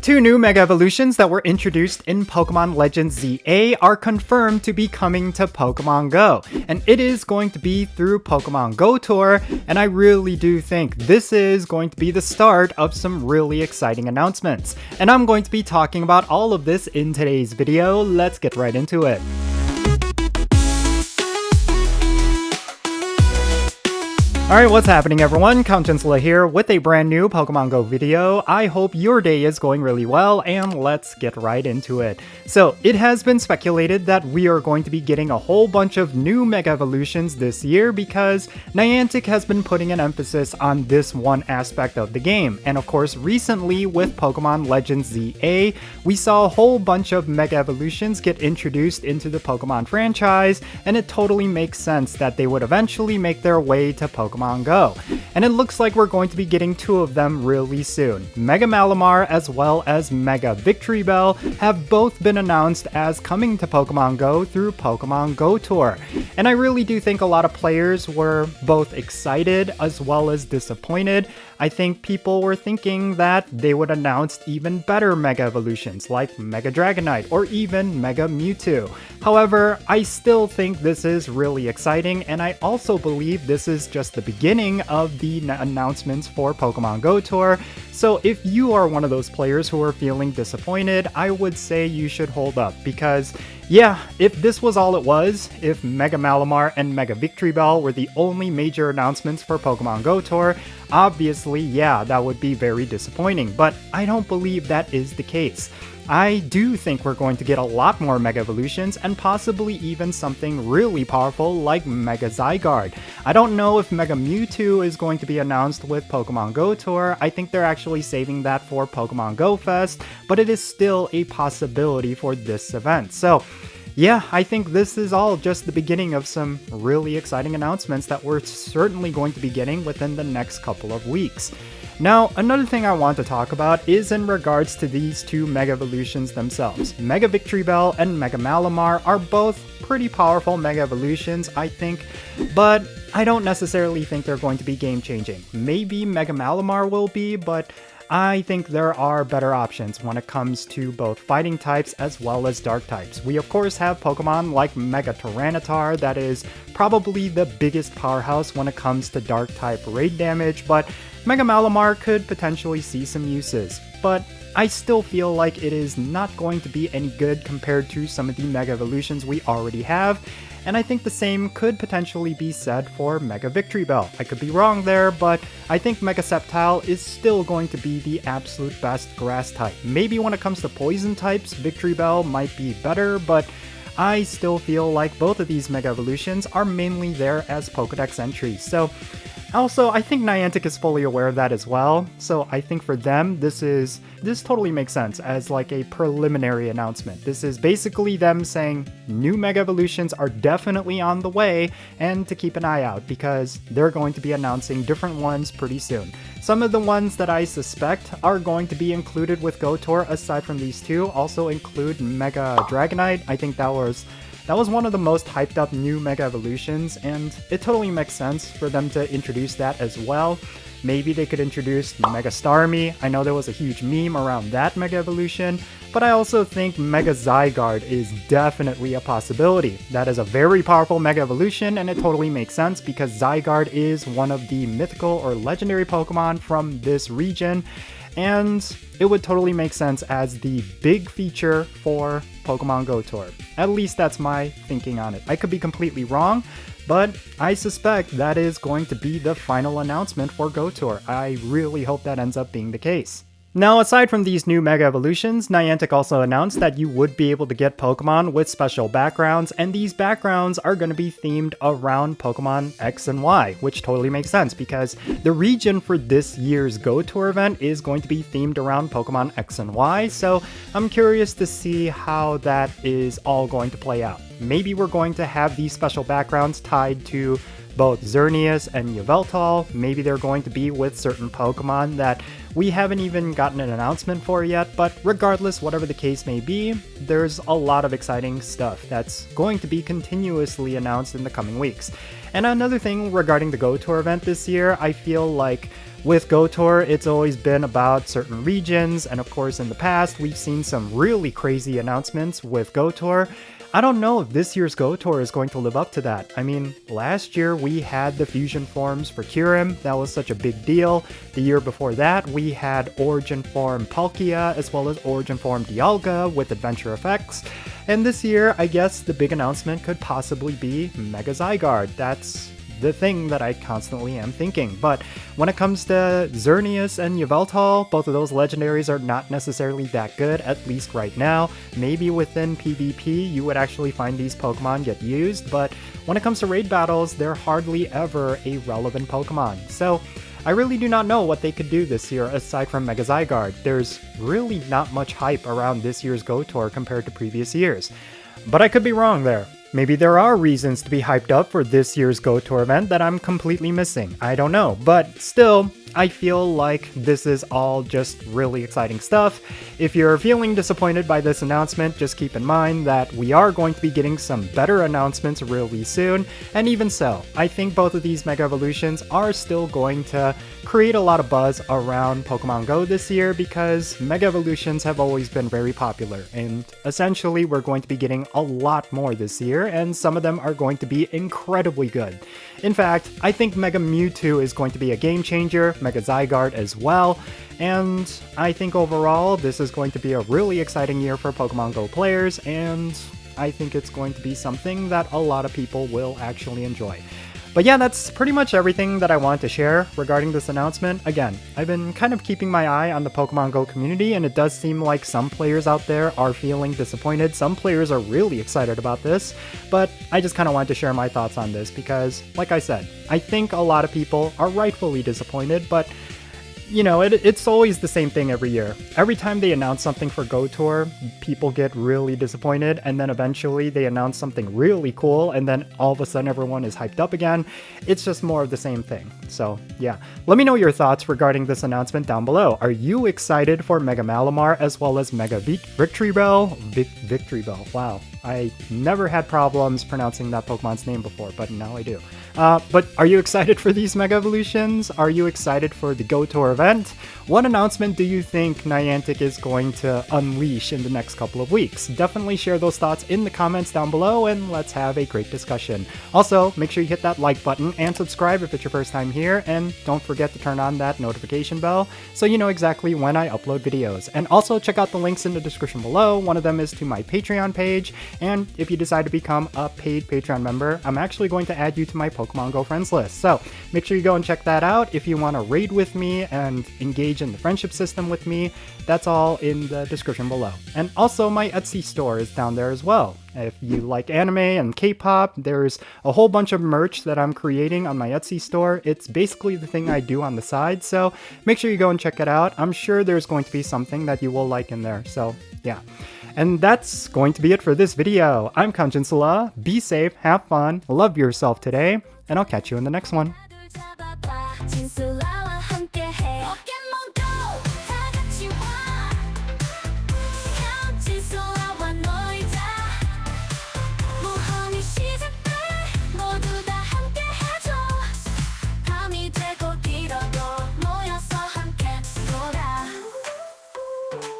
Two new Mega Evolutions that were introduced in Pokemon Legends ZA are confirmed to be coming to Pokemon Go, and it is going to be through Pokemon GO Tour, and I really do think this is going to be the start of some really exciting announcements. And I'm going to be talking about all of this in today's video. Let's get right into it. Alright, what's happening everyone? Count Jinsula here with a brand new Pokemon Go video. I hope your day is going really well, and let's get right into it. So, it has been speculated that we are going to be getting a whole bunch of new Mega Evolutions this year because Niantic has been putting an emphasis on this one aspect of the game. And of course, recently with Pokemon Legends ZA, we saw a whole bunch of Mega Evolutions get introduced into the Pokemon franchise, and it totally makes sense that they would eventually make their way to Pokemon Go. And it looks like we're going to be getting two of them really soon. Mega Malamar as well as Mega Victreebel have both been announced as coming to Pokemon Go through Pokemon GO Tour. And I really do think a lot of players were both excited as well as disappointed. I think people were thinking that they would announce even better Mega Evolutions like Mega Dragonite or even Mega Mewtwo. However, I still think this is really exciting, and I also believe this is just the beginning of the announcements for Pokemon GO Tour. So if you are one of those players who are feeling disappointed, I would say you should hold up, because yeah, if this was all it was, if Mega Malamar and Mega Victreebel were the only major announcements for Pokemon GO Tour, obviously, yeah, that would be very disappointing, but I don't believe that is the case. I do think we're going to get a lot more Mega Evolutions and possibly even something really powerful like Mega Zygarde. I don't know if Mega Mewtwo is going to be announced with Pokemon GO Tour. I think they're actually saving that for Pokemon Go Fest, but it is still a possibility for this event. So yeah, I think this is all just the beginning of some really exciting announcements that we're certainly going to be getting within the next couple of weeks. Now, another thing I want to talk about is in regards to these two Mega Evolutions themselves. Mega Victreebel and Mega Malamar are both pretty powerful Mega Evolutions, I think, but I don't necessarily think they're going to be game-changing. Maybe Mega Malamar will be, but I think there are better options when it comes to both fighting types as well as dark types. We of course have Pokemon like Mega Tyranitar that is probably the biggest powerhouse when it comes to dark type raid damage, but Mega Malamar could potentially see some uses. But I still feel like it is not going to be any good compared to some of the Mega Evolutions we already have, and I think the same could potentially be said for Mega Victreebel. I could be wrong there, but I think Mega Sceptile is still going to be the absolute best grass type. Maybe when it comes to poison types, Victreebel might be better, but I still feel like both of these Mega Evolutions are mainly there as Pokédex entries. So also, I think Niantic is fully aware of that as well, so I think for them, this totally makes sense as like a preliminary announcement. This is basically them saying new Mega Evolutions are definitely on the way, and to keep an eye out because they're going to be announcing different ones pretty soon. Some of the ones that I suspect are going to be included with GO Tour aside from these two also include Mega Dragonite. I think that was one of the most hyped up new Mega Evolutions, and it totally makes sense for them to introduce that as well. Maybe they could introduce Mega Starmie. I know there was a huge meme around that Mega Evolution, but I also think Mega Zygarde is definitely a possibility. That is a very powerful Mega Evolution, and it totally makes sense because Zygarde is one of the mythical or legendary Pokemon from this region, and it would totally make sense as the big feature for Pokemon GO Tour. At least that's my thinking on it. I could be completely wrong, but I suspect that is going to be the final announcement for GO Tour. I really hope that ends up being the case. Now, aside from these new Mega Evolutions, Niantic also announced that you would be able to get Pokemon with special backgrounds, and these backgrounds are going to be themed around Pokemon X and Y, which totally makes sense because the region for this year's GO Tour event is going to be themed around Pokemon X and Y, so I'm curious to see how that is all going to play out. Maybe we're going to have these special backgrounds tied to both Xerneas and Yveltal. Maybe they're going to be with certain Pokemon that we haven't even gotten an announcement for yet, but regardless, whatever the case may be, there's a lot of exciting stuff that's going to be continuously announced in the coming weeks. And another thing regarding the GO Tour event this year, I feel like with GO Tour, it's always been about certain regions, and of course in the past, we've seen some really crazy announcements with GO Tour. I don't know if this year's GO Tour is going to live up to that. I mean, last year we had the fusion forms for Kyurem, that was such a big deal. The year before that, we had Origin Form Palkia, as well as Origin Form Dialga with adventure effects. And this year, I guess the big announcement could possibly be Mega Zygarde. That's the thing that I constantly am thinking. But when it comes to Xerneas and Yveltal, both of those legendaries are not necessarily that good, at least right now. Maybe within PvP you would actually find these Pokemon get used, but when it comes to raid battles, they're hardly ever a relevant Pokemon. So I really do not know what they could do this year aside from Mega Zygarde. There's really not much hype around this year's GO Tour compared to previous years. But I could be wrong there. Maybe there are reasons to be hyped up for this year's GO Tour event that I'm completely missing. I don't know, but still, I feel like this is all just really exciting stuff. If you're feeling disappointed by this announcement, just keep in mind that we are going to be getting some better announcements really soon, and even so, I think both of these Mega Evolutions are still going to create a lot of buzz around Pokemon Go this year because Mega Evolutions have always been very popular, and essentially we're going to be getting a lot more this year, and some of them are going to be incredibly good. In fact, I think Mega Mewtwo is going to be a game changer, Mega Zygarde as well, and I think overall this is going to be a really exciting year for Pokemon Go players, and I think it's going to be something that a lot of people will actually enjoy. But yeah, that's pretty much everything that I wanted to share regarding this announcement. Again, I've been kind of keeping my eye on the Pokemon Go community, and it does seem like some players out there are feeling disappointed. Some players are really excited about this, but I just kind of wanted to share my thoughts on this because, like I said, I think a lot of people are rightfully disappointed, but you know, it's always the same thing every year. Every time they announce something for GO Tour, people get really disappointed, and then eventually they announce something really cool, and then all of a sudden everyone is hyped up again. It's just more of the same thing. So yeah, let me know your thoughts regarding this announcement down below. Are you excited for Mega Malamar as well as Mega Victreebel? Victreebel, wow. I never had problems pronouncing that Pokemon's name before, but now I do. But are you excited for these Mega Evolutions? Are you excited for the GO Tour event? What announcement do you think Niantic is going to unleash in the next couple of weeks? Definitely share those thoughts in the comments down below, and let's have a great discussion. Also, make sure you hit that like button and subscribe if it's your first time here, and don't forget to turn on that notification bell so you know exactly when I upload videos. And also check out the links in the description below. One of them is to my Patreon page, and if you decide to become a paid Patreon member, I'm actually going to add you to my Pokemon Go friends list. So make sure you go and check that out. If you want to raid with me and engage in the friendship system with me, that's all in the description below. And also my Etsy store is down there as well. If you like anime and K-pop, there's a whole bunch of merch that I'm creating on my Etsy store. It's basically the thing I do on the side, so make sure you go and check it out. I'm sure there's going to be something that you will like in there, so yeah. And that's going to be it for this video. I'm Jinsula. Be safe, have fun, love yourself today, and I'll catch you in the next one.